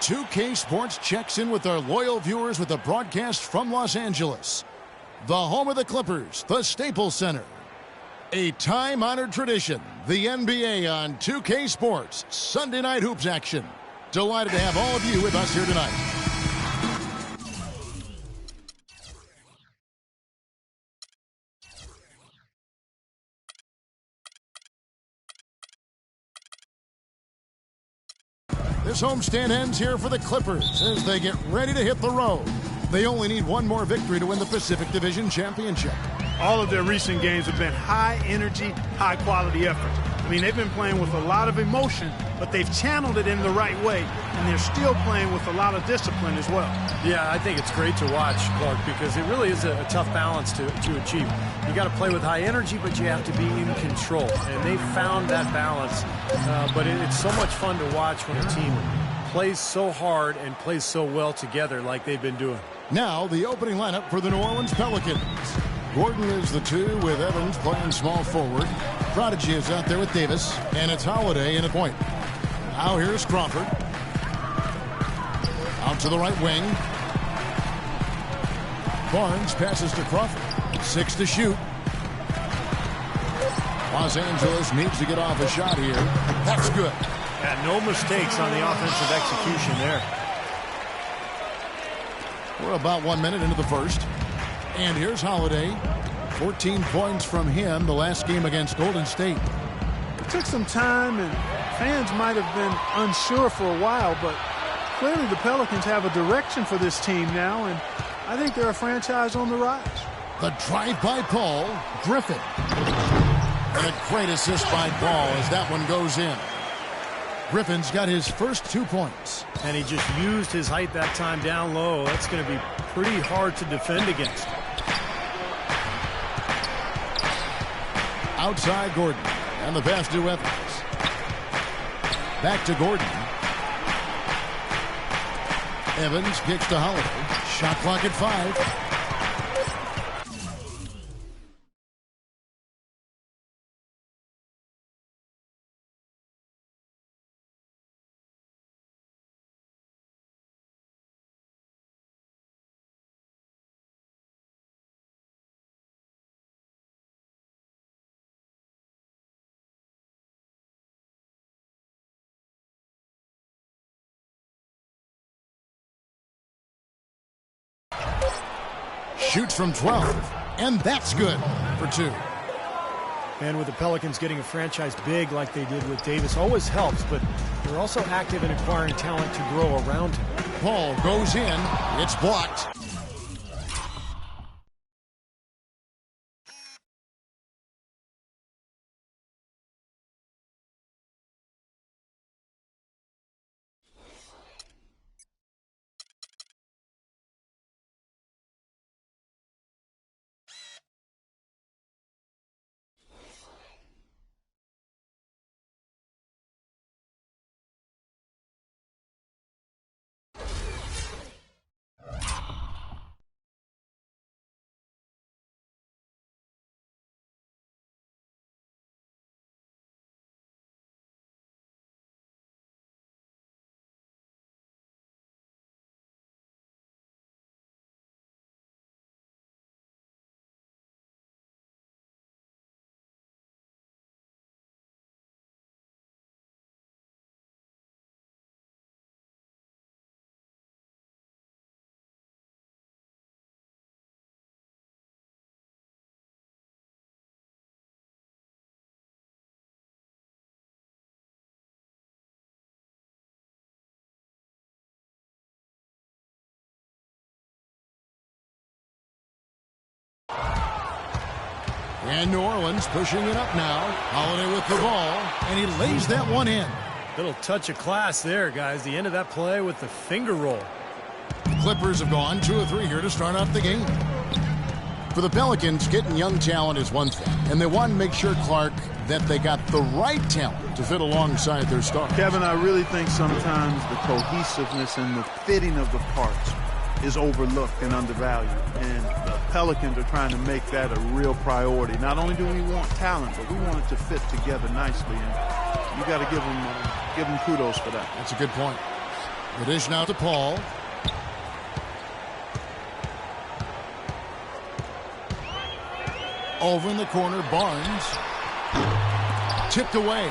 2K Sports checks in with our loyal viewers with a broadcast from Los Angeles, the home of the Clippers, the Staples Center. A time-honored tradition, the NBA on 2K Sports Sunday Night Hoops action. Delighted to have all of you with us here tonight. This homestand ends here for the Clippers as they get ready to hit the road. They only need one more victory to win the Pacific Division Championship. All of their recent games have been high-energy, high-quality efforts. I mean, they've been playing with a lot of emotion, but they've channeled it in the right way, and they're still playing with a lot of discipline as well. Yeah, I think it's great to watch, Clark, because it really is a tough balance to achieve. You got to play with high energy, but you have to be in control, and they've found that balance. But it's so much fun to watch when a team plays so hard and plays so well together like they've been doing. Now, the opening lineup for the New Orleans Pelicans. Gordon is the 2 with Evans playing small forward. Prodigy is out there with Davis, and it's Holiday in a point. Now here's Crawford. Out to the right wing. Barnes passes to Crawford. 6 to shoot. Los Angeles needs to get off a shot here. That's good. Yeah, no mistakes on the offensive execution there. We're about 1 minute into the first. And here's Holiday. 14 points from him the last game against Golden State. It took some time, and fans might have been unsure for a while, but clearly the Pelicans have a direction for this team now, and I think they're a franchise on the rise. The drive by Paul. Griffin. And a great assist by Paul as that one goes in. Griffin's got his first 2 points. And he just used his height that time down low. That's going to be pretty hard to defend against. Outside Gordon. And the pass to Evans. Back to Gordon. Evans kicks to Holiday. Shot clock at 5. Shoots from 12, and that's good for 2. And with the Pelicans getting a franchise big like they did with Davis always helps, but they're also active in acquiring talent to grow around him. Paul goes in. It's blocked. And New Orleans pushing it up now. Holiday with the ball, and he lays that one in. Little touch of class there, guys. The end of that play with the finger roll. The Clippers have gone 2 of 3 here to start off the game. For the Pelicans, getting young talent is one thing, and they want to make sure, Clark, that they got the right talent to fit alongside their stars. Kevin, I really think sometimes the cohesiveness and the fitting of the parts is overlooked and undervalued, and the Pelicans are trying to make that a real priority. Not only do we want talent, but we want it to fit together nicely, and you got to give them kudos for that. That's a good point. The dish now to Paul. Over in the corner, Barnes. Tipped away.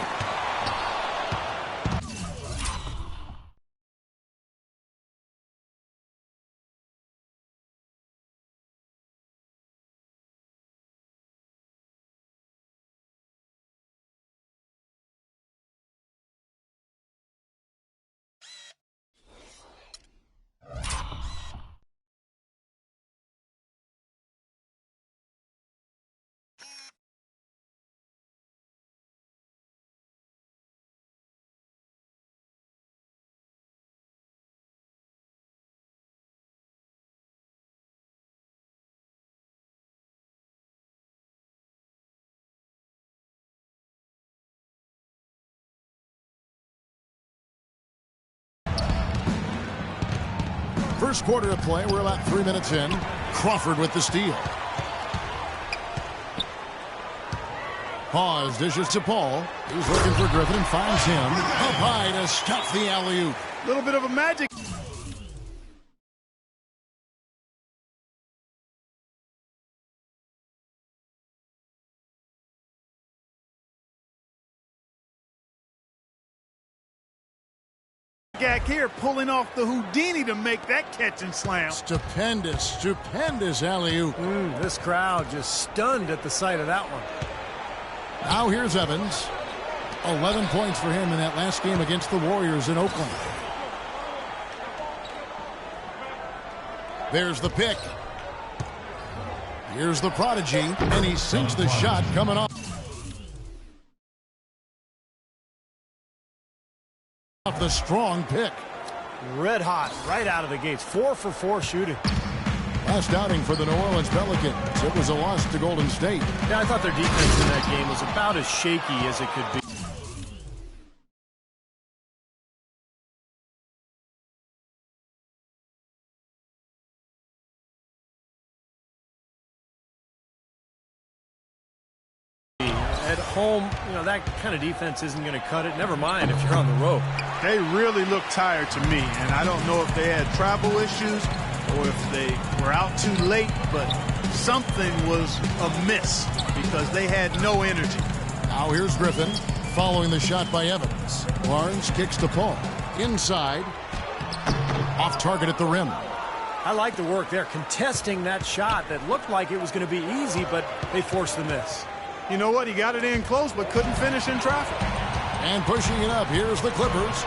First quarter of play. We're about 3 minutes in. Crawford with the steal. Pause, dishes to Paul. He's looking for Griffin and finds him. Up high to stuff the alley-oop. A little bit of a magic. Back here pulling off the Houdini to make that catch and slam. Stupendous alley-oop. This crowd just stunned at the sight of that one. Now here's Evans. 11 points for him in that last game against the Warriors in Oakland. There's the pick. Here's the prodigy, and he sinks the shot coming off the strong pick. Red hot right out of the gates. 4 for 4 shooting. Last outing for the New Orleans Pelicans. It was a loss to Golden State. Yeah, I thought their defense in that game was about as shaky as it could be. At home, that kind of defense isn't going to cut it. Never mind if you're on the road. They really look tired to me, and I don't know if they had travel issues or if they were out too late, but something was amiss because they had no energy. Now here's Griffin following the shot by Evans. Barnes kicks to Paul. Inside. Off target at the rim. I like the work there, contesting that shot that looked like it was going to be easy, but they forced the miss. You know what? He got it in close, but couldn't finish in traffic. And pushing it up, here's the Clippers.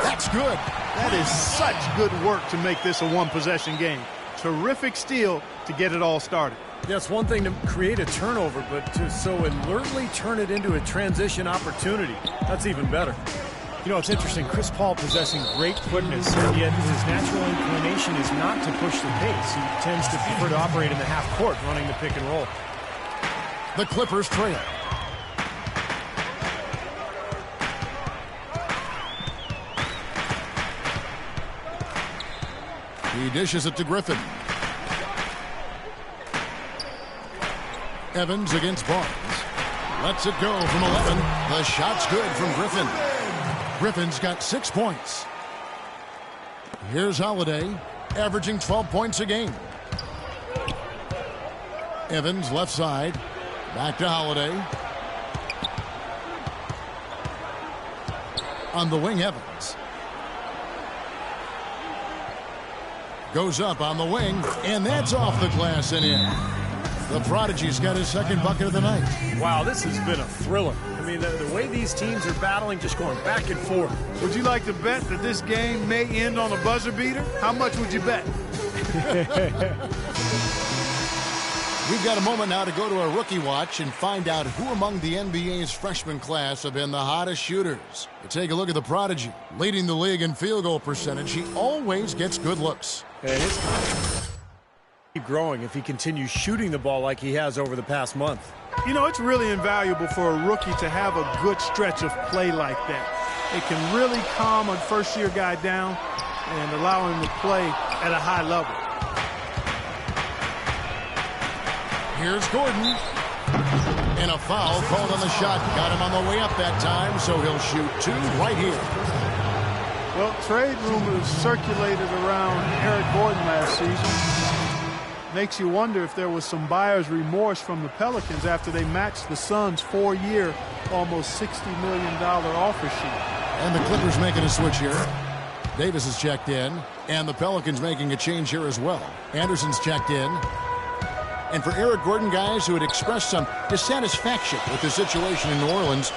That's good. That is such good work to make this a one-possession game. Terrific steal to get it all started. Yeah, it's one thing to create a turnover, but to so alertly turn it into a transition opportunity, that's even better. It's interesting. Chris Paul possessing great quickness, and yet his natural inclination is not to push the pace. He tends to prefer to operate in the half court, running the pick and roll. The Clippers trail. He dishes it to Griffin. Evans against Barnes. Lets it go from 11. The shot's good from Griffin. Griffin's got 6 points. Here's Holiday, averaging 12 points a game. Evans left side. Back to Holiday. On the wing, Evans. Goes up on the wing, and that's off the glass and in. The Prodigy's got his second bucket of the night. Wow, this has been a thriller. I mean, the way these teams are battling, just going back and forth. Would you like to bet that this game may end on a buzzer beater? How much would you bet? We've got a moment now to go to a rookie watch and find out who among the NBA's freshman class have been the hottest shooters. We take a look at the Prodigy. Leading the league in field goal percentage, he always gets good looks. And it's keep growing if he continues shooting the ball like he has over the past month. It's really invaluable for a rookie to have a good stretch of play like that. It can really calm a first-year guy down and allow him to play at a high level. Here's Gordon. And a foul called on the shot. Got him on the way up that time, so he'll shoot 2 right here. Well, trade rumors circulated around Eric Gordon last season. Makes you wonder if there was some buyer's remorse from the Pelicans after they matched the Suns' 4-year, almost $60 million offer sheet. And the Clippers making a switch here. Davis is checked in, and the Pelicans making a change here as well. Anderson's checked in. And for Eric Gordon, guys who had expressed some dissatisfaction with the situation in New Orleans,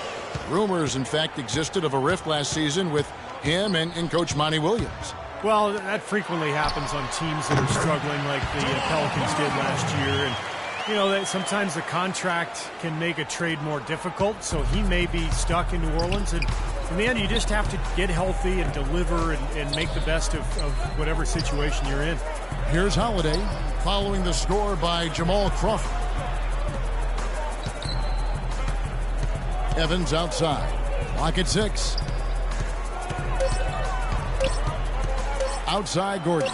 rumors, in fact, existed of a rift last season with him and Coach Monty Williams. Well, that frequently happens on teams that are struggling like the Pelicans did last year. And, you know, sometimes the contract can make a trade more difficult, so he may be stuck in New Orleans. And in the end, you just have to get healthy and deliver and make the best of whatever situation you're in. Here's Holiday following the score by Jamal Crawford. Evans outside. Lock at 6. Outside Gordon.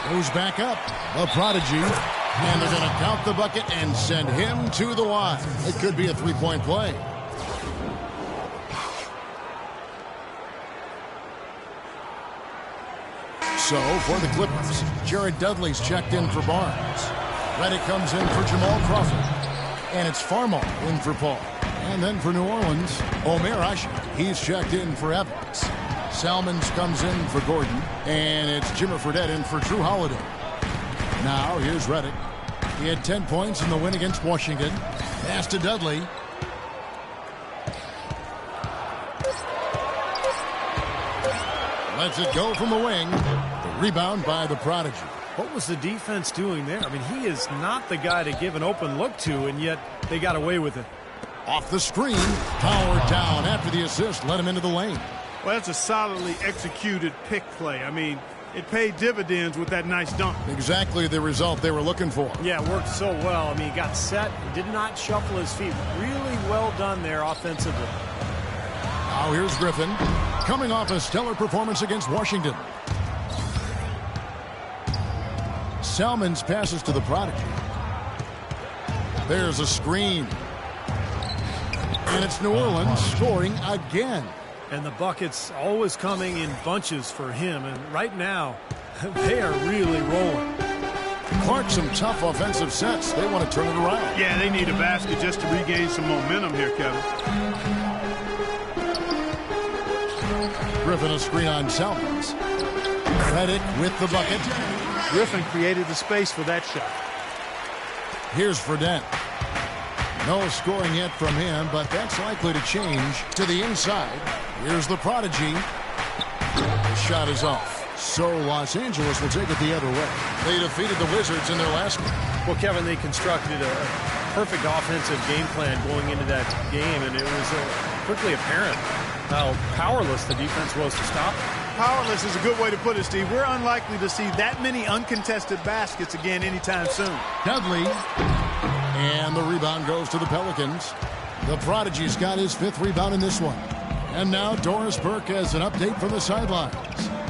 Goes back up. The prodigy. And they're going to count the bucket and send him to the line. It could be a three-point play. So for the Clippers, Jared Dudley's checked in for Barnes. Redick comes in for Jamal Crawford. And it's Farmall in for Paul. And then for New Orleans, Omer Asher. He's checked in for Evans. Salmons comes in for Gordon. And it's Jimmer Fredette in for Drew Holiday. Now here's Redick. He had 10 points in the win against Washington. Pass to Dudley. Lets it go from the wing. The rebound by the prodigy. What was the defense doing there? I mean, he is not the guy to give an open look to, and yet they got away with it. Off the screen, powered down after the assist, let him into the lane. Well, that's a solidly executed pick play. I mean, it paid dividends with that nice dunk. Exactly the result they were looking for. Yeah, it worked so well. I mean, he got set, did not shuffle his feet. Really well done there offensively. Now here's Griffin, coming off a stellar performance against Washington. Salmons passes to the prodigy. There's a screen. And it's New Orleans scoring again. And the buckets always coming in bunches for him. And right now, they are really rolling. Clark, some tough offensive sets. They want to turn it around. Yeah, they need a basket just to regain some momentum here, Kevin. Griffin a screen on Salmons. Redick with the bucket. Griffin created the space for that shot. Here's Fredette. No scoring yet from him, but that's likely to change to the inside. Here's the prodigy. The shot is off. So Los Angeles will take it the other way. They defeated the Wizards in their last game. Well, Kevin, they constructed a perfect offensive game plan going into that game, and it was quickly apparent how powerless the defense was to stop it. Powerless is a good way to put it, Steve. We're unlikely to see that many uncontested baskets again anytime soon. Dudley. And the rebound goes to the Pelicans. The prodigy's got his 5th rebound in this one. And now Doris Burke has an update from the sidelines.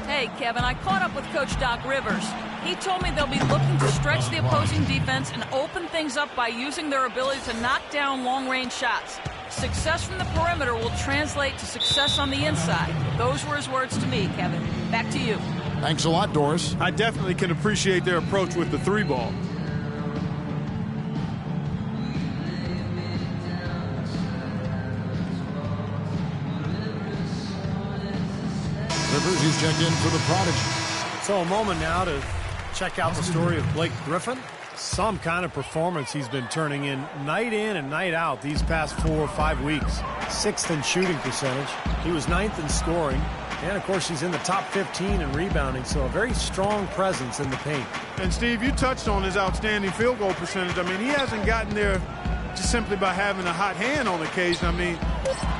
Hey, Kevin, I caught up with Coach Doc Rivers. He told me they'll be looking to stretch the opposing defense and open things up by using their ability to knock down long-range shots. Success from the perimeter will translate to success on the inside. Those were his words to me, Kevin. Back to you. Thanks a lot, Doris. I definitely can appreciate their approach with the 3-ball. Rivers, he's checked in for the prodigy. So a moment now to check out the story of Blake Griffin. Some kind of performance he's been turning in and night out these past 4 or 5 weeks. 6th in shooting percentage. He was 9th in scoring. And, of course, he's in the top 15 in rebounding, so a very strong presence in the paint. And, Steve, you touched on his outstanding field goal percentage. I mean, he hasn't gotten there just simply by having a hot hand on occasion. I mean,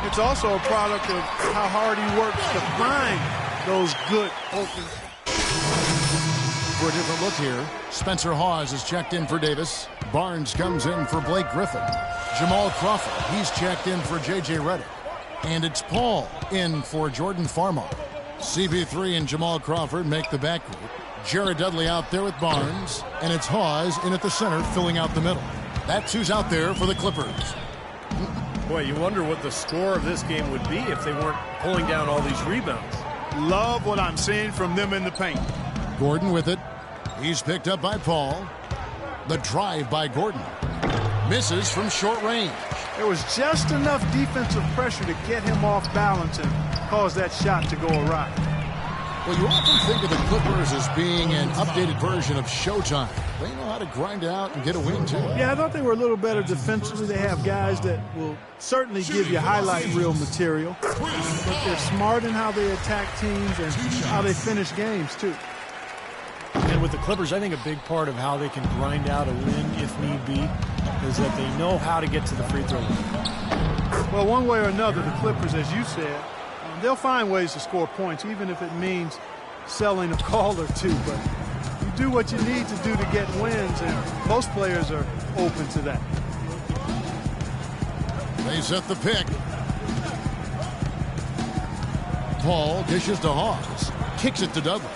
it's also a product of how hard he works to find those good open. For a different look here, Spencer Hawes is checked in for Davis. Barnes comes in for Blake Griffin. Jamal Crawford, he's checked in for J.J. Redick. And it's Paul in for Jordan Farmall. CP3 and Jamal Crawford make the back group. Jared Dudley out there with Barnes. And it's Hawes in at the center, filling out the middle. That's who's out there for the Clippers. Boy, you wonder what the score of this game would be if they weren't pulling down all these rebounds. Love what I'm seeing from them in the paint. Gordon with it. He's picked up by Paul. The drive by Gordon. Misses from short range. There was just enough defensive pressure to get him off balance and cause that shot to go awry. Well, you often think of the Clippers as being an updated version of Showtime. They know how to grind out and get a win, too. Yeah, I thought they were a little better defensively. They have guys that will certainly give you highlight reel material. But they're smart in how they attack teams and how they finish games, too. And with the Clippers, I think a big part of how they can grind out a win, if need be, is that they know how to get to the free throw line. Well, one way or another, the Clippers, as you said, they'll find ways to score points, even if it means selling a call or two. But you do what you need to do to get wins, and most players are open to that. They set the pick. Paul dishes to Hawes. Kicks it to Dudley.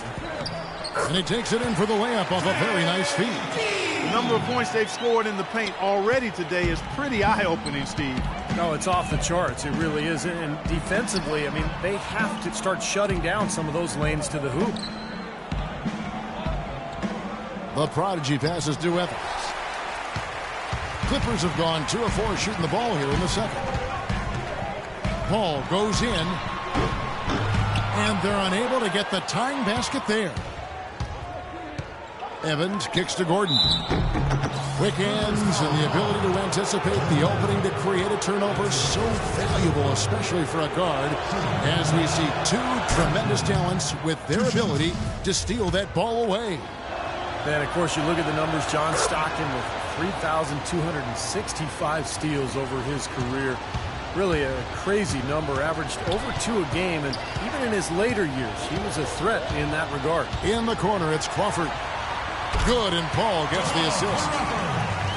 And he takes it in for the layup off a very nice feed. The number of points they've scored in the paint already today is pretty eye-opening, Steve. No, it's off the charts. It really is. And defensively, I mean, they have to start shutting down some of those lanes to the hoop. The prodigy passes to Evans. Clippers have gone 2 of 4 shooting the ball here in the second. Paul goes in. And they're unable to get the tying basket there. Evans kicks to Gordon. Quick hands and the ability to anticipate the opening to create a turnover, so valuable, especially for a guard, as we see two tremendous talents with their ability to steal that ball away. And, of course, you look at the numbers. John Stockton with 3,265 steals over his career. Really a crazy number, averaged over 2 a game, and even in his later years, he was a threat in that regard. In the corner, it's Crawford. Good, and Paul gets the assist.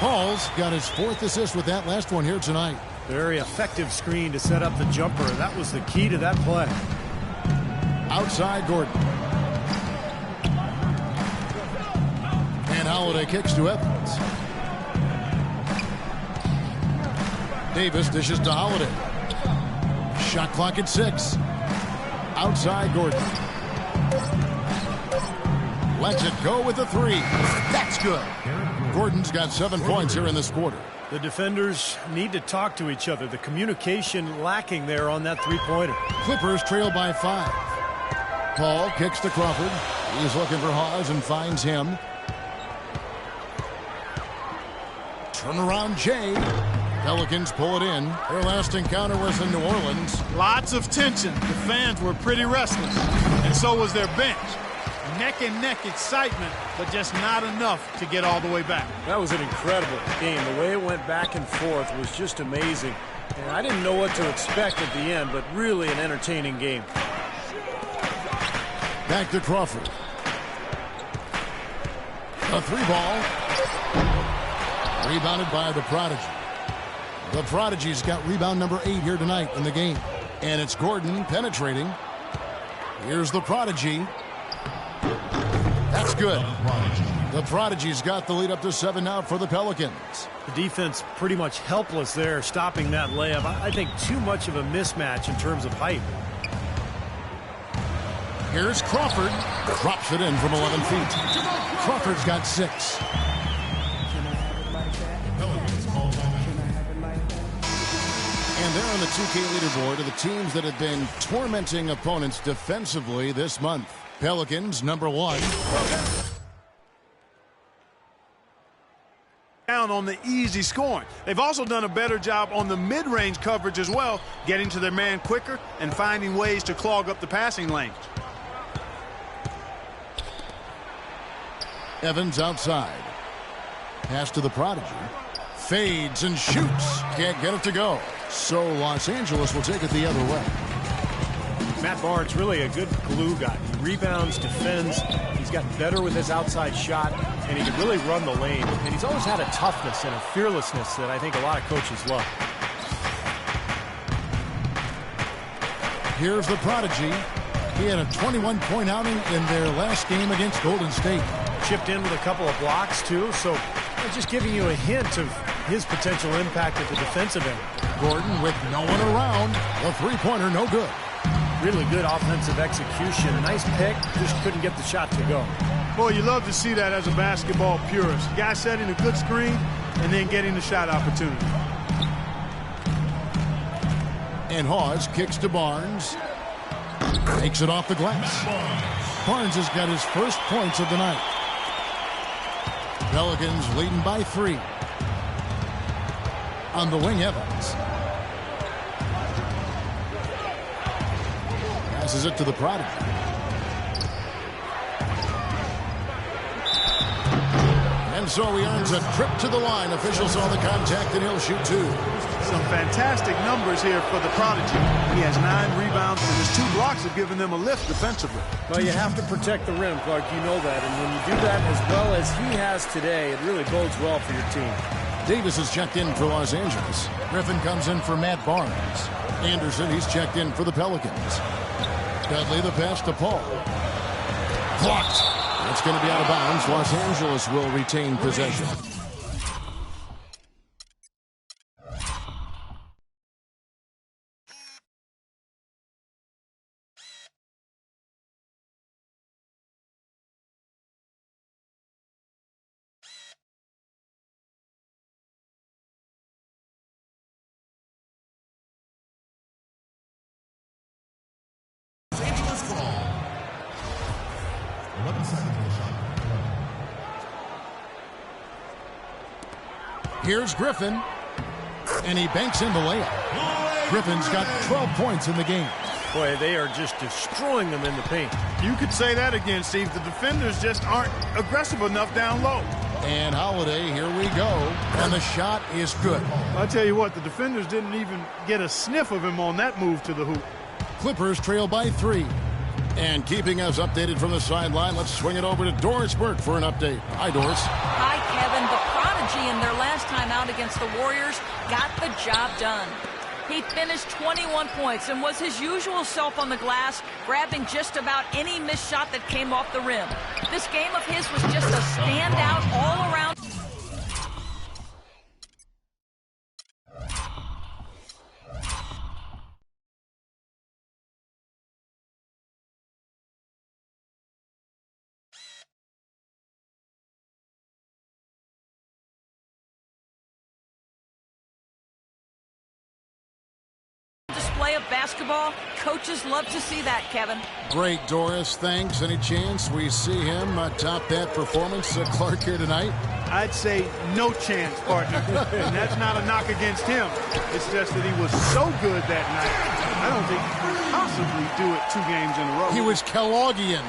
Paul's got his 4th assist with that last one here tonight. Very effective screen to set up the jumper. That was the key to that play. Outside Gordon. And Holiday kicks to Evans. Davis dishes to Holiday. Shot clock at 6. Outside Gordon. Lets it go with the 3. That's good. Gordon's got 7 points here in this quarter. The defenders need to talk to each other. The communication lacking there on that three-pointer. Clippers trail by 5. Paul kicks to Crawford. He's looking for Hawes and finds him. Turnaround Jay. Pelicans pull it in. Their last encounter was in New Orleans. Lots of tension. The fans were pretty restless, and so was their bench. Neck-and-neck excitement, but just not enough to get all the way back. That was an incredible game. The way it went back and forth was just amazing. And I didn't know what to expect at the end, but really an entertaining game. Back to Crawford. A 3-ball. Rebounded by the Prodigy. The Prodigy's got rebound number 8 here tonight in the game. And it's Gordon penetrating. Here's the Prodigy. That's good. The Prodigy's got the lead up to 7 now for the Pelicans. The defense pretty much helpless there, stopping that layup. I think too much of a mismatch in terms of height. Here's Crawford. Drops it in from 11 feet. Crawford's got 6. And they're on the 2K leaderboard of the teams that have been tormenting opponents defensively this month. Pelicans, number 1. Down on the easy scoring. They've also done a better job on the mid-range coverage as well, getting to their man quicker and finding ways to clog up the passing lanes. Evans outside. Pass to the Prodigy. Fades and shoots. Can't get it to go. So Los Angeles will take it the other way. Matt Barnes really a good glue guy. He rebounds, defends. He's gotten better with his outside shot, and he can really run the lane. And he's always had a toughness and a fearlessness that I think a lot of coaches love. Here's the Prodigy. He had a 21-point outing in their last game against Golden State. Chipped in with a couple of blocks, too. So just giving you a hint of his potential impact at the defensive end. Gordon with no one around. The three-pointer no good. Really good offensive execution. Nice pick, just couldn't get the shot to go. Boy, you love to see that as a basketball purist. Guy setting a good screen and then getting the shot opportunity. And Hawes kicks to Barnes. Takes it off the glass. Barnes has got his first points of the night. Pelicans leading by 3. On the wing, Evans. Passes it to the Prodigy. And so he earns a trip to the line. Officials saw the contact and he'll shoot 2. Some fantastic numbers here for the Prodigy. He has 9 rebounds and his 2 blocks have given them a lift defensively. Well, you have to protect the rim, Clark. You know that. And when you do that as well as he has today, it really bodes well for your team. Davis is checked in for Los Angeles. Griffin comes in for Matt Barnes. Anderson, he's checked in for the Pelicans. Dudley, the pass to Paul. Blocked. It's going to be out of bounds. Los Angeles will retain possession. Here's Griffin, and he banks in the layup. Griffin's got 12 points in the game. Boy, they are just destroying them in the paint. You could say that again, Steve. The defenders just aren't aggressive enough down low. And Holiday, here we go. And the shot is good. I'll tell you what, the defenders didn't even get a sniff of him on that move to the hoop. Clippers trail by 3. And keeping us updated from the sideline, let's swing it over to Doris Burke for an update. Hi, Doris. Hi, Kevin. The Prodigy in their last time out against the Warriors got the job done. He finished 21 points and was his usual self on the glass, grabbing just about any missed shot that came off the rim. This game of his was just a standout all around. Display of basketball. Coaches love to see that, Kevin. Great, Doris. Thanks. Any chance we see him top that performance, Clark, here tonight? I'd say no chance, partner. And that's not a knock against him. It's just that he was so good that night. I don't think he could possibly do it 2 games in a row. He was Kellogghian.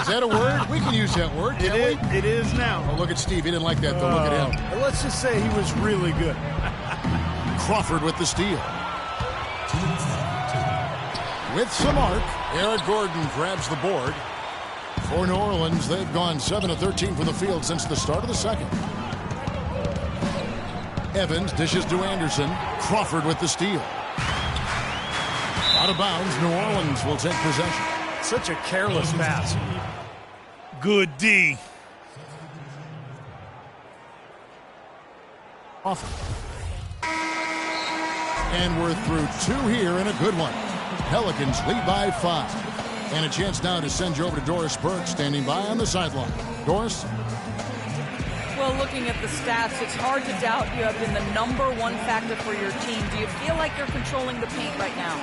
Is that a word? We can use that word, can't we? It is now. Oh, look at Steve. He didn't like that, though. Look at him. Let's just say he was really good. Crawford with the steal. With some arc, Eric Gordon grabs the board. For New Orleans, they've gone 7 of 13 from the field since the start of the second. Evans dishes to Anderson. Crawford with the steal. Out of bounds, New Orleans will take possession. Such a careless pass. Good D. And we're through 2 here and a good one. Pelicans lead by 5. And a chance now to send you over to Doris Burke, standing by on the sideline. Doris? Well, looking at the stats, it's hard to doubt you have been the #1 factor for your team. Do you feel like you're controlling the paint right now?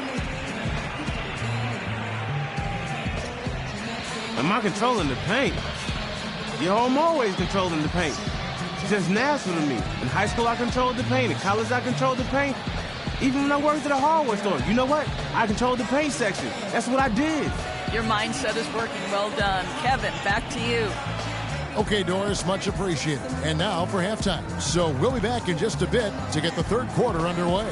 Am I controlling the paint? Yo, I'm always controlling the paint. It's just natural to me. In high school, I controlled the paint. In college, I controlled the paint. Even when I worked at a hardware store, you know what? I controlled the paint section. That's what I did. Your mindset is working. Well done. Kevin, back to you. Okay, Doris, much appreciated. And now for halftime. So we'll be back in just a bit to get the third quarter underway.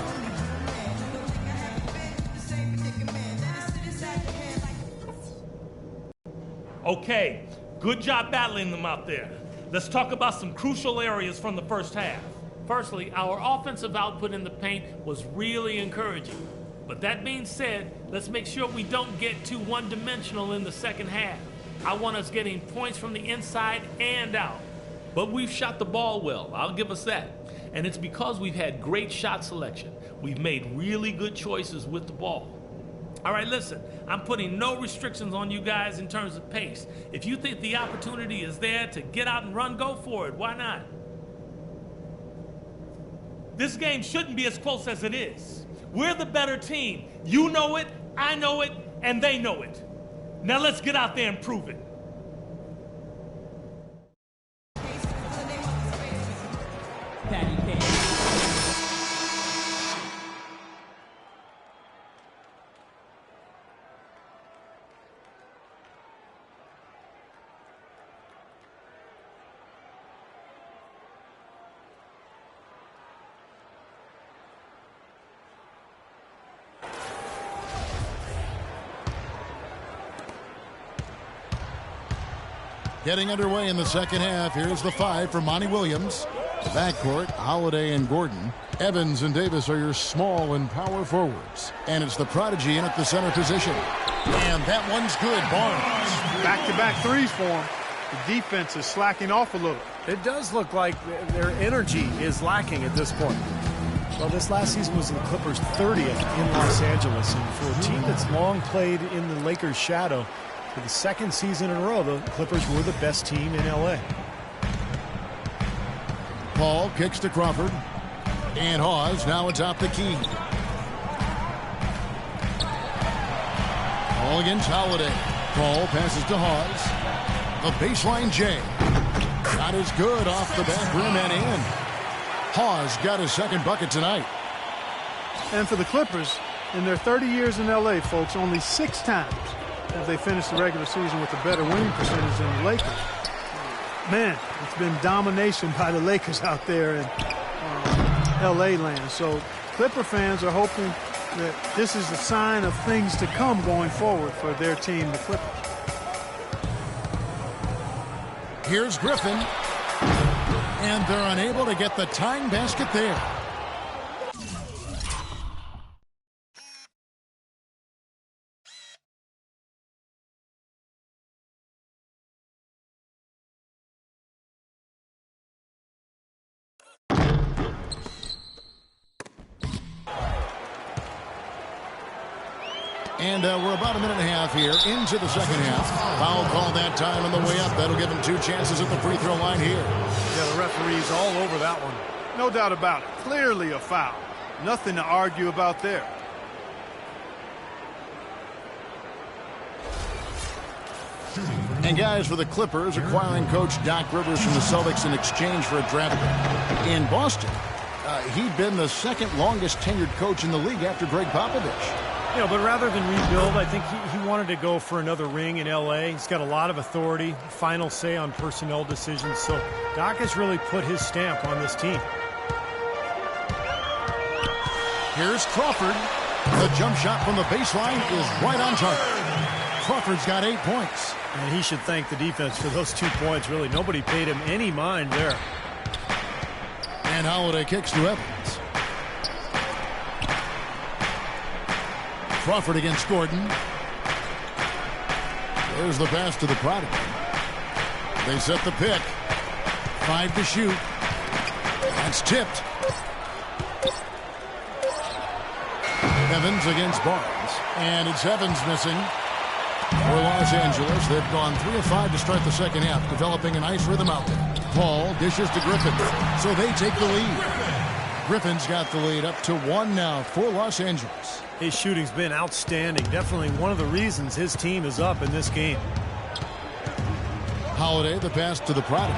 Okay, good job battling them out there. Let's talk about some crucial areas from the first half. Firstly, our offensive output in the paint was really encouraging. But that being said, let's make sure we don't get too one-dimensional in the second half. I want us getting points from the inside and out. But we've shot the ball well, I'll give us that. And it's because we've had great shot selection. We've made really good choices with the ball. All right, listen, I'm putting no restrictions on you guys in terms of pace. If you think the opportunity is there to get out and run, go for it. Why not? This game shouldn't be as close as it is. We're the better team. You know it, I know it, and they know it. Now let's get out there and prove it. Getting underway in the second half. Here's the 5 for Monty Williams. The backcourt, Holiday and Gordon. Evans and Davis are your small and power forwards. And it's the prodigy in at the center position. And that one's good. Barnes. Back-to-back threes for him. The defense is slacking off a little. It does look like their energy is lacking at this point. Well, this last season was the Clippers' 30th in Los Angeles. And for a team that's long played in the Lakers' shadow, for the second season in a row, the Clippers were the best team in L.A. Paul kicks to Crawford. And Hawes now atop the key. Paul against Holiday. Paul passes to Hawes. The baseline J. Not as good off the back rim and in. Hawes got his second bucket tonight. And for the Clippers, in their 30 years in L.A., folks, only 6 times have they finished the regular season with a better winning percentage than the Lakers. Man, it's been domination by the Lakers out there in L.A. land. So Clipper fans are hoping that this is a sign of things to come going forward for their team, the Clippers. Here's Griffin. And they're unable to get the tying basket there. And we're about a minute and a half here into the second half. Foul call that time on the way up. That'll give him 2 chances at the free throw line here. Yeah, the referee's all over that one. No doubt about it. Clearly a foul. Nothing to argue about there. And guys, for the Clippers, acquiring coach Doc Rivers from the Celtics in exchange for a draft pick. In Boston, he'd been the second longest tenured coach in the league after Greg Popovich. You know, but rather than rebuild, I think he wanted to go for another ring in L.A. He's got a lot of authority, final say on personnel decisions. So Doc has really put his stamp on this team. Here's Crawford. The jump shot from the baseline is right on target. Crawford's got 8 points. And he should thank the defense for those 2 points, really. Nobody paid him any mind there. And Holiday kicks to Evans. Crawford against Gordon. There's the pass to the prodigy. They set the pick. 5 to shoot. That's tipped. Evans against Barnes. And it's Evans missing for Los Angeles. They've gone 3 of 5 to start the second half, developing a nice rhythm out there. Paul dishes to Griffin. So they take the lead. Griffin's got the lead up to 1 now for Los Angeles. His shooting's been outstanding. Definitely one of the reasons his team is up in this game. Holiday, the pass to the prodigy.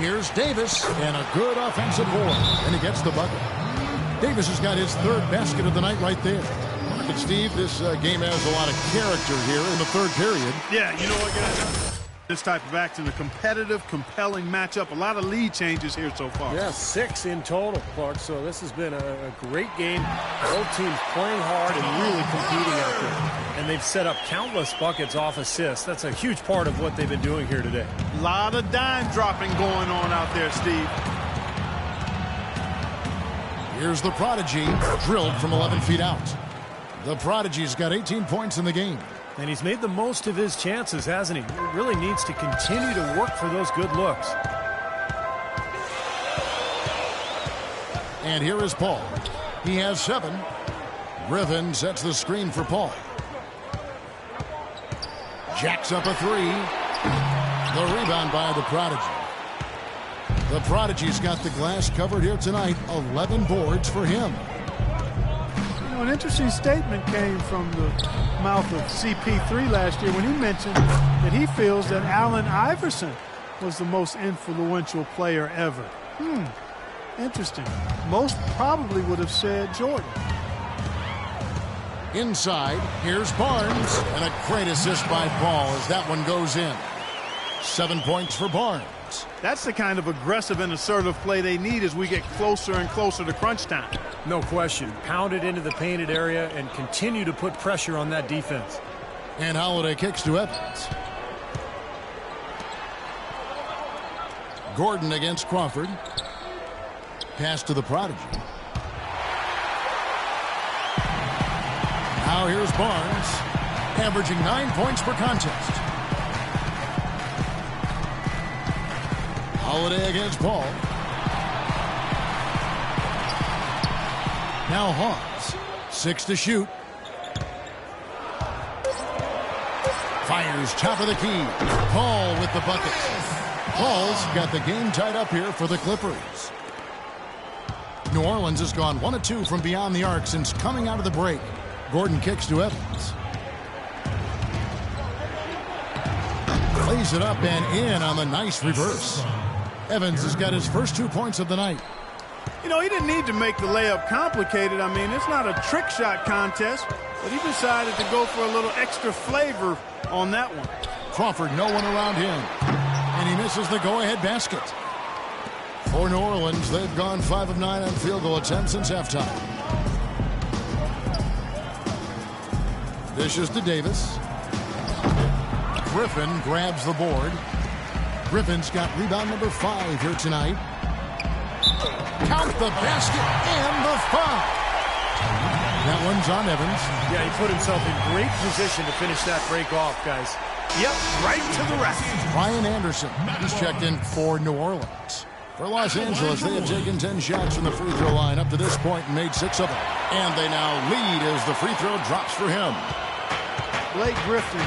Here's Davis, and a good offensive board, and he gets the bucket. Davis has got his 3rd basket of the night right there. But Steve, this game has a lot of character here in the 3rd period. Yeah, you know what, guys? This type of action, a competitive, compelling matchup. A lot of lead changes here so far. Yeah, 6 in total, Clark. So this has been a great game. Both teams playing hard and really competing out there. And they've set up countless buckets off assists. That's a huge part of what they've been doing here today. A lot of dime dropping going on out there, Steve. Here's the prodigy, drilled from 11 feet out. The prodigy's got 18 points in the game. And he's made the most of his chances, hasn't he? He really needs to continue to work for those good looks. And here is Paul. He has 7. Griffin sets the screen for Paul. Jacks up a 3. The rebound by the Prodigy. The Prodigy's got the glass covered here tonight. 11 boards for him. You know, an interesting statement came from the mouth of CP3 last year when he mentioned that he feels that Allen Iverson was the most influential player ever. Interesting. Most probably would have said Jordan. Inside, here's Barnes. And a great assist by Paul as that one goes in. 7 points for Barnes. That's the kind of aggressive and assertive play they need as we get closer and closer to crunch time. No question. Pound it into the painted area and continue to put pressure on that defense. And Holiday kicks to Evans. Gordon against Crawford. Pass to the Prodigy. Now here's Barnes, averaging 9 points per contest. Holiday against Paul. Now Hawes, 6 to shoot. Fires top of the key. Paul with the bucket. Paul's got the game tied up here for the Clippers. New Orleans has gone 1 of 2 from beyond the arc since coming out of the break. Gordon kicks to Evans. Lays it up and in on the nice reverse. Evans has got his first 2 points of the night. You know, he didn't need to make the layup complicated. I mean, it's not a trick shot contest, but he decided to go for a little extra flavor on that one. Crawford, no one around him. And he misses the go-ahead basket. For New Orleans, they've gone 5 of 9 on field goal attempts since halftime. Dishes to Davis. Griffin grabs the board. Griffin's got rebound number 5 here tonight. Count the basket and the foul. That one's on Evans. Yeah, he put himself in great position to finish that break off, guys. Yep, right to the rack. Ryan Anderson, he's checked in for New Orleans. For Los Angeles, they have taken 10 shots from the free throw line up to this point and made 6 of them. And they now lead as the free throw drops for him. Blake Griffin,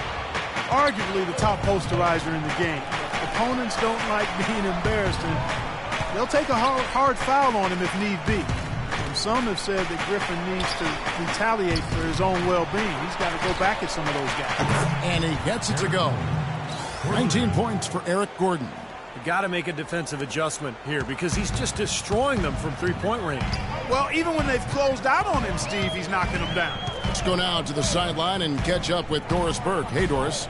arguably the top posterizer in the game. Opponents don't like being embarrassed, and they'll take a hard foul on him if need be. And some have said that Griffin needs to retaliate for his own well-being. He's got to go back at some of those guys. And he gets it to go. 19 points for Eric Gordon. You got to make a defensive adjustment here because he's just destroying them from three-point range. Well, even when they've closed out on him, Steve, he's knocking them down. Let's go now to the sideline and catch up with Doris Burke. Hey, Doris.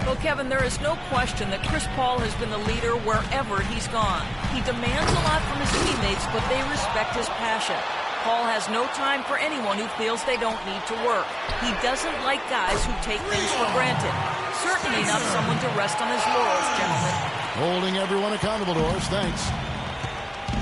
Well, Kevin, there is no question that Chris Paul has been the leader wherever he's gone. He demands a lot from his teammates, but they respect his passion. Paul has no time for anyone who feels they don't need to work. He doesn't like guys who take things for granted. Certainly not someone to rest on his laurels, gentlemen. Holding everyone accountable, Doris. Thanks.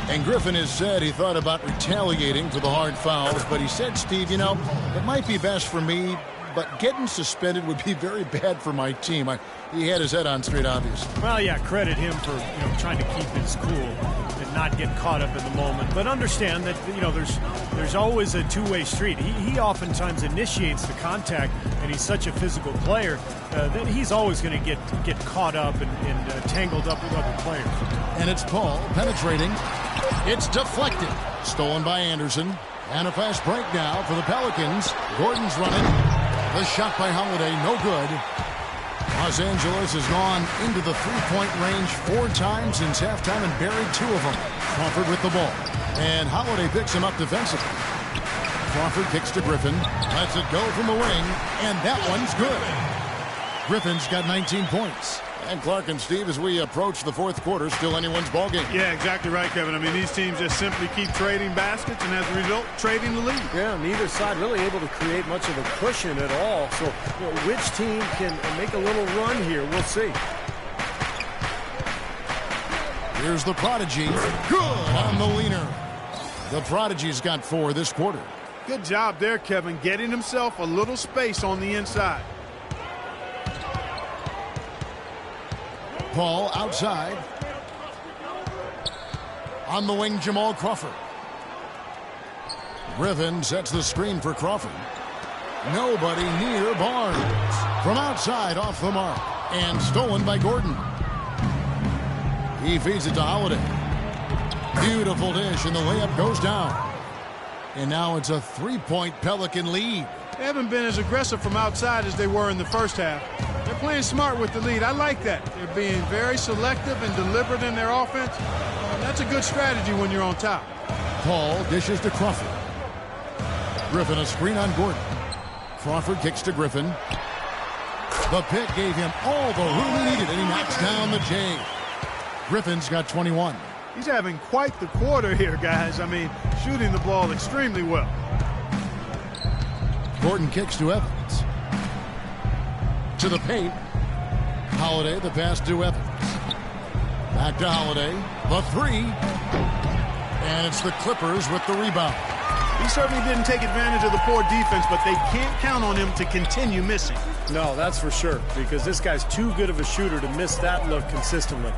And Griffin has said he thought about retaliating for the hard fouls, but he said, Steve, you know, it might be best for me, but getting suspended would be very bad for my team. He had his head on straight, obviously. Well, yeah, credit him for trying to keep his cool and not get caught up in the moment. But understand that there's always a two-way street. He oftentimes initiates the contact, and he's such a physical player that he's always going to get caught up and tangled up with other players. And it's Paul penetrating. It's deflected. Stolen by Anderson. And a fast break now for the Pelicans. Gordon's running. The shot by Holiday, no good. Los Angeles has gone into the three-point range 4 times since halftime and buried 2 of them. Crawford with the ball. And Holiday picks him up defensively. Crawford kicks to Griffin. Lets it go from the wing. And that one's good. Griffin's got 19 points. And Clark and Steve, as we approach the 4th quarter, still anyone's ballgame. Yeah, exactly right, Kevin. I mean, these teams just simply keep trading baskets and as a result, trading the lead. Yeah, neither side really able to create much of a cushion at all. So, which team can make a little run here? We'll see. Here's the Prodigy. Good on the leaner. The Prodigy's got 4 this quarter. Good job there, Kevin, getting himself a little space on the inside. Paul outside. On the wing, Jamal Crawford. Griffin sets the screen for Crawford. Nobody near Barnes. From outside, off the mark. And stolen by Gordon. He feeds it to Holiday. Beautiful dish, and the layup goes down. And now it's a 3-point Pelican lead. They haven't been as aggressive from outside as they were in the first half. They're playing smart with the lead. I like that. They're being very selective and deliberate in their offense. That's a good strategy when you're on top. Paul dishes to Crawford. Griffin a screen on Gordon. Crawford kicks to Griffin. The pick gave him all the room he needed, and he knocks down the J. Griffin's got 21. He's having quite the quarter here, guys. I mean, shooting the ball extremely well. Gordon kicks to Evans. To the paint. Holiday, the pass to Evans. Back to Holiday. The three. And it's the Clippers with the rebound. He certainly didn't take advantage of the poor defense, but they can't count on him to continue missing. No, that's for sure, because this guy's too good of a shooter to miss that look consistently.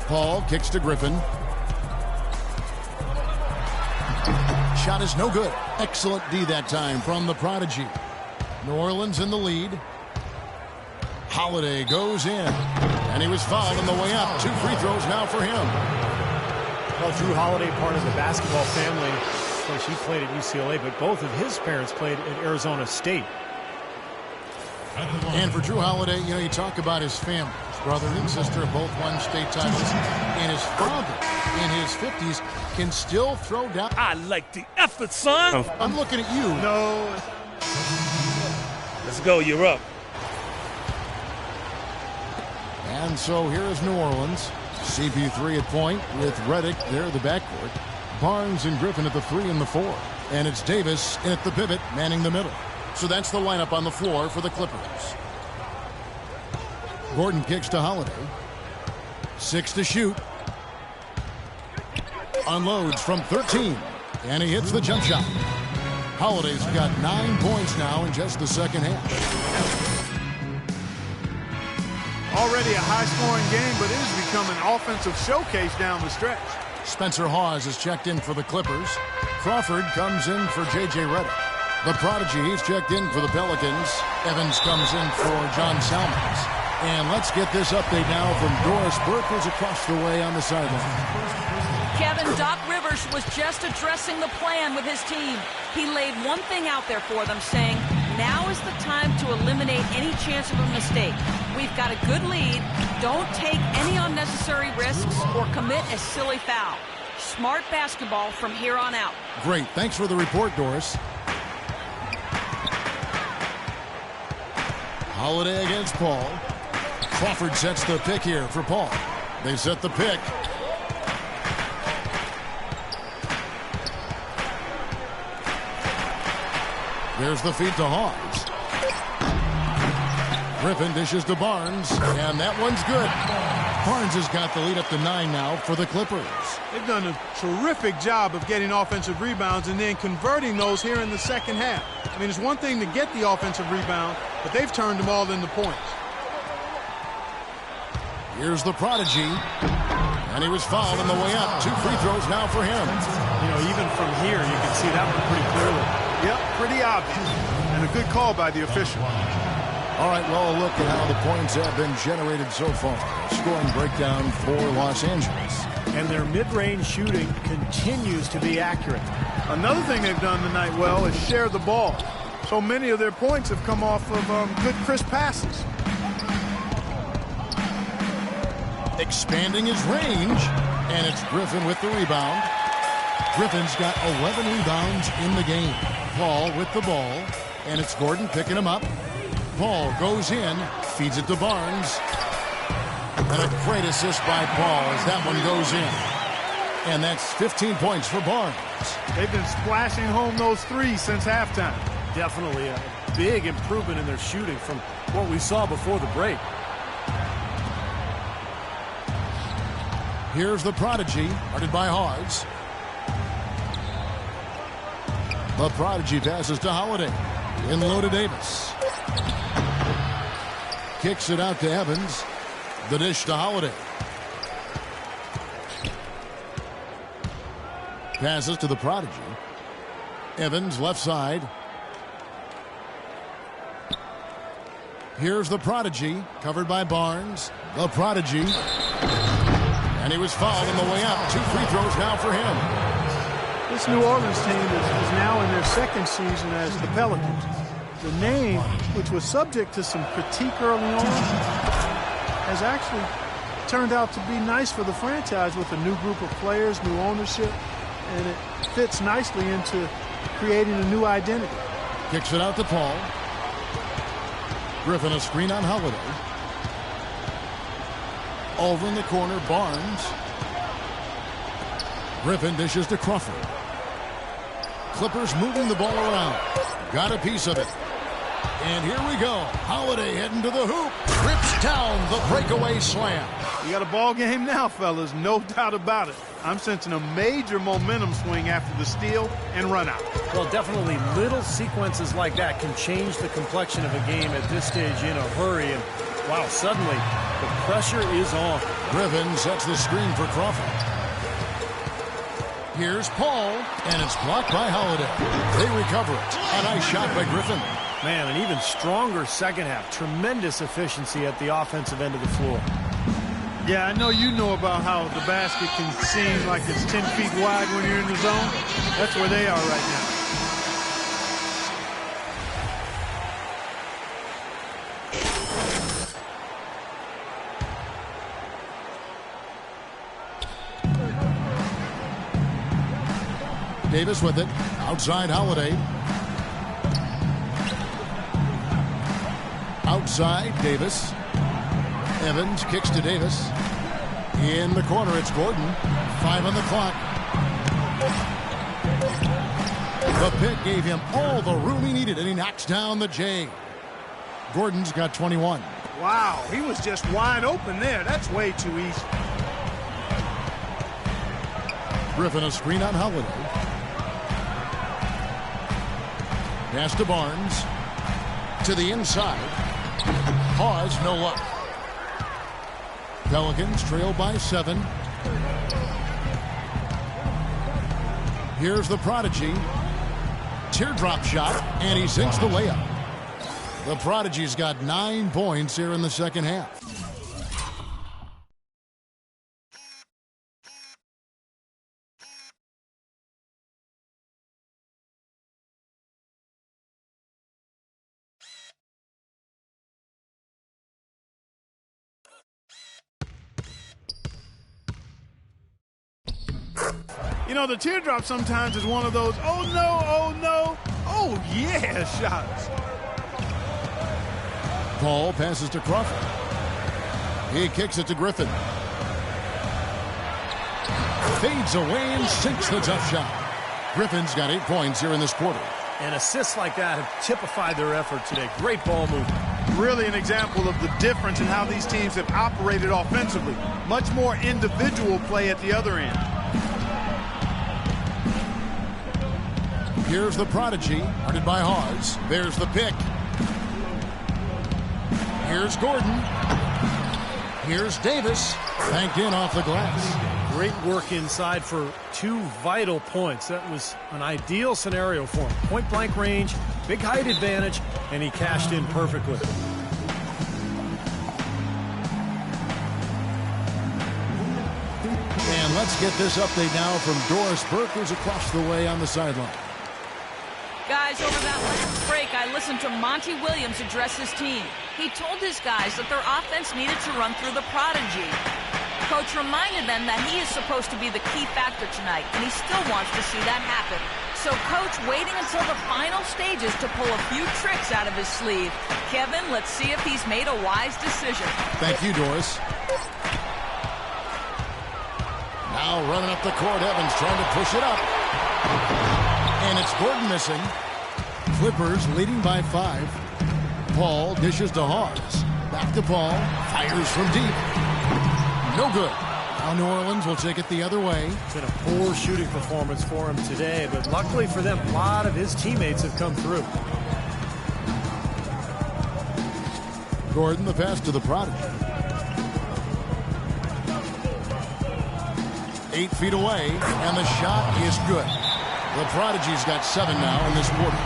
Paul kicks to Griffin. Shot is no good. Excellent D that time from the Prodigy. New Orleans in the lead. Holiday goes in. And he was fouled on the way up. 2 free throws now for him. Well, Drew Holiday, part of the basketball family. Of course, he played at UCLA, but both of his parents played at Arizona State. And for Drew Holiday, you talk about his family. His brother and sister both won state titles. And his father, in his 50s, can still throw down. I like the effort, son. I'm looking at you. No. Let's go. You're up. And so here is New Orleans. CP3 at point with Redick there, the backcourt. Barnes and Griffin at the 3 and the 4. And it's Davis in at the pivot, manning the middle. So that's the lineup on the floor for the Clippers. Gordon kicks to Holiday. 6 to shoot. Unloads from 13. And he hits the jump shot. Holiday's got 9 points now in just the second half. Already a high-scoring game, but it has become an offensive showcase down the stretch. Spencer Hawes is checked in for the Clippers. Crawford comes in for J.J. Redick. The Prodigy, he's checked in for the Pelicans. Evans comes in for John Salmons. And let's get this update now from Doris Burke, who's across the way on the sideline. Kevin, Doc Rivers was just addressing the plan with his team. He laid one thing out there for them, saying, now is the time to eliminate any chance of a mistake. We've got a good lead. Don't take any unnecessary risks or commit a silly foul. Smart basketball from here on out. Great. Thanks for the report, Doris. Holiday against Paul. Crawford sets the pick here for Paul. They set the pick. There's the feed to Hawes. Griffin dishes to Barnes, and that one's good. Barnes has got the lead up to 9 now for the Clippers. They've done a terrific job of getting offensive rebounds and then converting those here in the second half. I mean, it's one thing to get the offensive rebound, but they've turned them all into points. Here's the Prodigy, and he was fouled on the way up. 2 free throws now for him. Even from here, you can see that one pretty clearly. Yep, pretty obvious. And a good call by the official. All right, well, a look at how the points have been generated so far. Scoring breakdown for Los Angeles. And their mid-range shooting continues to be accurate. Another thing they've done tonight well is share the ball. So many of their points have come off of good, crisp passes. Expanding his range, and it's Griffin with the rebound. Griffin's got 11 rebounds in the game. Paul with the ball, and it's Gordon picking him up. Paul goes in, feeds it to Barnes. And a great assist by Paul as that one goes in. And that's 15 points for Barnes. They've been splashing home those threes since halftime. Definitely a big improvement in their shooting from what we saw before the break. Here's the Prodigy, guarded by Hawes. The Prodigy passes to Holiday. In low to Davis. Kicks it out to Evans. The dish to Holiday. Passes to the Prodigy. Evans left side. Here's the Prodigy, covered by Barnes. The Prodigy. And he was fouled on the way out. 2 free throws now for him. This New Orleans team is now in their second season as the Pelicans. The name, which was subject to some critique early on, has actually turned out to be nice for the franchise with a new group of players, new ownership, and it fits nicely into creating a new identity. Kicks it out to Paul. Griffin a screen on Holiday. Over in the corner, Barnes. Griffin dishes to Crawford. Clippers moving the ball around. Got a piece of it. And here we go. Holiday heading to the hoop. Trips down the breakaway slam. You got a ball game now, fellas. No doubt about it. I'm sensing a major momentum swing after the steal and run out. Well, definitely little sequences like that can change the complexion of a game at this stage in a hurry. And, wow, suddenly the pressure is on. Griffin sets the screen for Crawford. Here's Paul, and it's blocked by Holiday. They recover it. A nice shot by Griffin. Man, an even stronger second half. Tremendous efficiency at the offensive end of the floor. Yeah, I know you know about how the basket can seem like it's 10 feet wide when you're in the zone. That's where they are right now. Davis with it. Outside Holiday. Outside Davis. Evans kicks to Davis. In the corner, it's Gordon. 5 on the clock. The pick gave him all the room he needed, and he knocks down the J. Gordon's got 21. Wow, he was just wide open there. That's way too easy. Griffin a screen on Holiday. Pass to Barnes. To the inside. Pause, no luck. Pelicans trail by 7. Here's the Prodigy. Teardrop shot, and he sinks the layup. The Prodigy's got 9 points here in the second half. You know, the teardrop sometimes is one of those, oh no, oh no, oh yeah shots. Paul passes to Crawford. He kicks it to Griffin. Fades away and sinks the tough shot. Griffin's got 8 points here in this quarter. And assists like that have typified their effort today. Great ball movement. Really an example of the difference in how these teams have operated offensively. Much more individual play at the other end. Here's the Prodigy, guarded by Hawes. There's the pick. Here's Gordon. Here's Davis. Banked in off the glass. Great work inside for 2 vital points. That was an ideal scenario for him. Point blank range, big height advantage, and he cashed in perfectly. And let's get this update now from Doris Burke, who's across the way on the sideline. Guys, over that last break, I listened to Monty Williams address his team. He told his guys that their offense needed to run through the Prodigy. Coach reminded them that he is supposed to be the key factor tonight, and he still wants to see that happen. So Coach waiting until the final stages to pull a few tricks out of his sleeve. Kevin, let's see if he's made a wise decision. Thank you, Doris. Now running up the court, Evans trying to push it up. And it's Gordon missing. Clippers leading by 5. Paul dishes to Hawes. Back to Paul. Fires from deep. No good. Now New Orleans will take it the other way. It's been a poor shooting performance for him today, but luckily for them, a lot of his teammates have come through. Gordon, the pass to the Prodigy. 8 feet away, and the shot is good. The Prodigy's got 7 now in this quarter.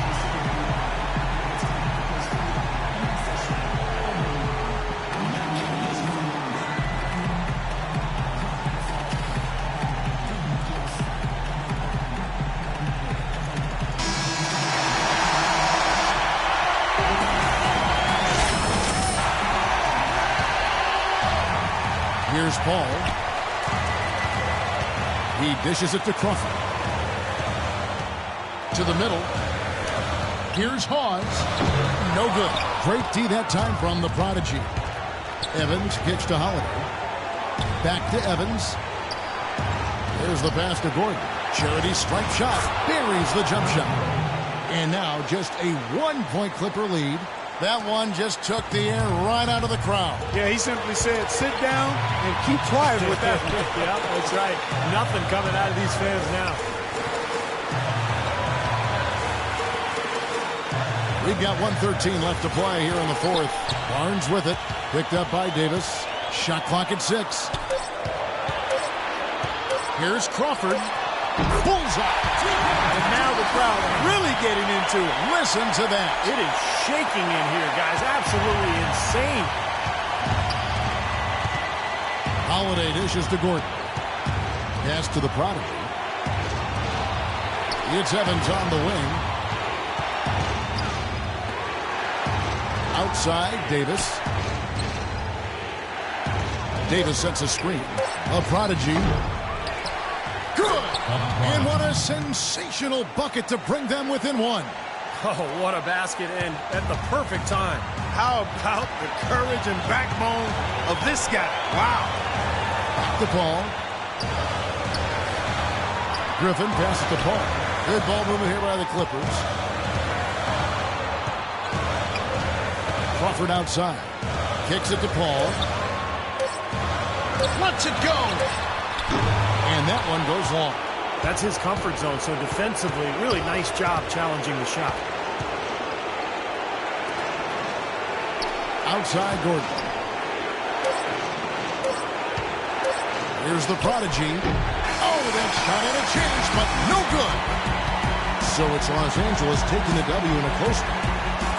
Here's Paul. He dishes it to Crawford. To the middle. Here's Hawes. No good. Great D that time from the Prodigy. Evans kicks to Holiday. Back to Evans. There's the pass to Gordon. Charity stripe shot. Buries the jump shot. And now just a 1-point Clipper lead. That one just took the air right out of the crowd. Yeah, he simply said, sit down and keep quiet with that. Yeah, that's right. Nothing coming out of these fans now. We've got 1:13 left to play here in the fourth. Barnes with it. Picked up by Davis. Shot clock at 6. Here's Crawford. Bullseye. And now the crowd really getting into it. Listen to that. It is shaking in here, guys. Absolutely insane. Holiday dishes to Gordon. Pass to the Prodigy. It's Evans on the wing. Outside, Davis. Davis sets a screen. A Prodigy. Good! And what a sensational bucket to bring them within 1. Oh, what a basket, and at the perfect time. How about the courage and backbone of this guy? Wow. Back to Paul. Griffin passes to Paul. Good ball movement here by the Clippers. Crawford outside. Kicks it to Paul. Lets it go. And that one goes long. That's his comfort zone, so defensively, really nice job challenging the shot. Outside Gordon. Here's the Prodigy. Oh, that shot had a chance, but no good. So it's Los Angeles taking the W in a close one.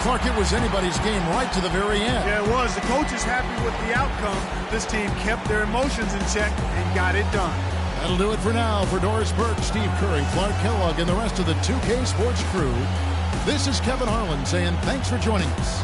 Clark, it was anybody's game right to the very end. Yeah, it was. The coach is happy with the outcome. This team kept their emotions in check and got it done. That'll do it for now. For Doris Burke, Steve Curry, Clark Kellogg, and the rest of the 2K Sports crew, this is Kevin Harlan saying thanks for joining us.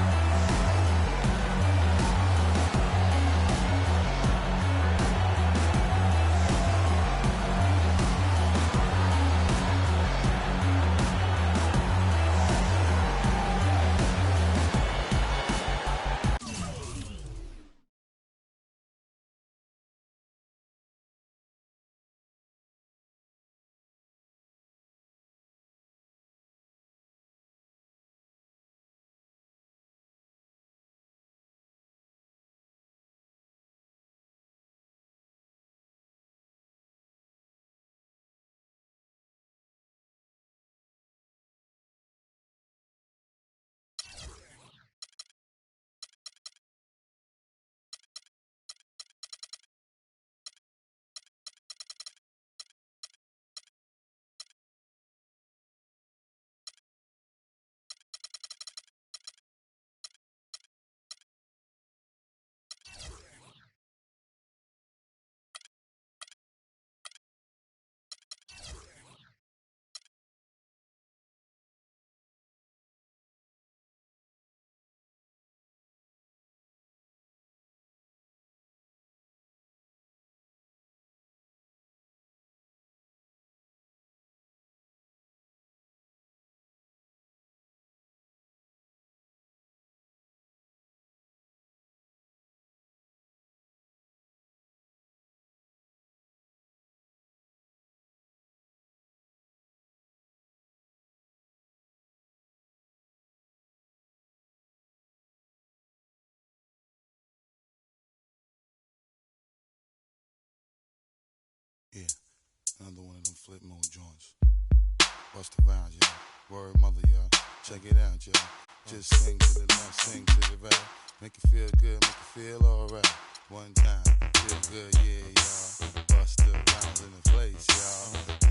Yeah, another one of them flip mode joints. Bust the rhymes, y'all. Word mother, y'all. Check it out, y'all. Just sing to the left, sing to the right. Make it feel good, make it feel alright. One time, feel good, yeah, y'all. Bust the rhymes in the place, y'all.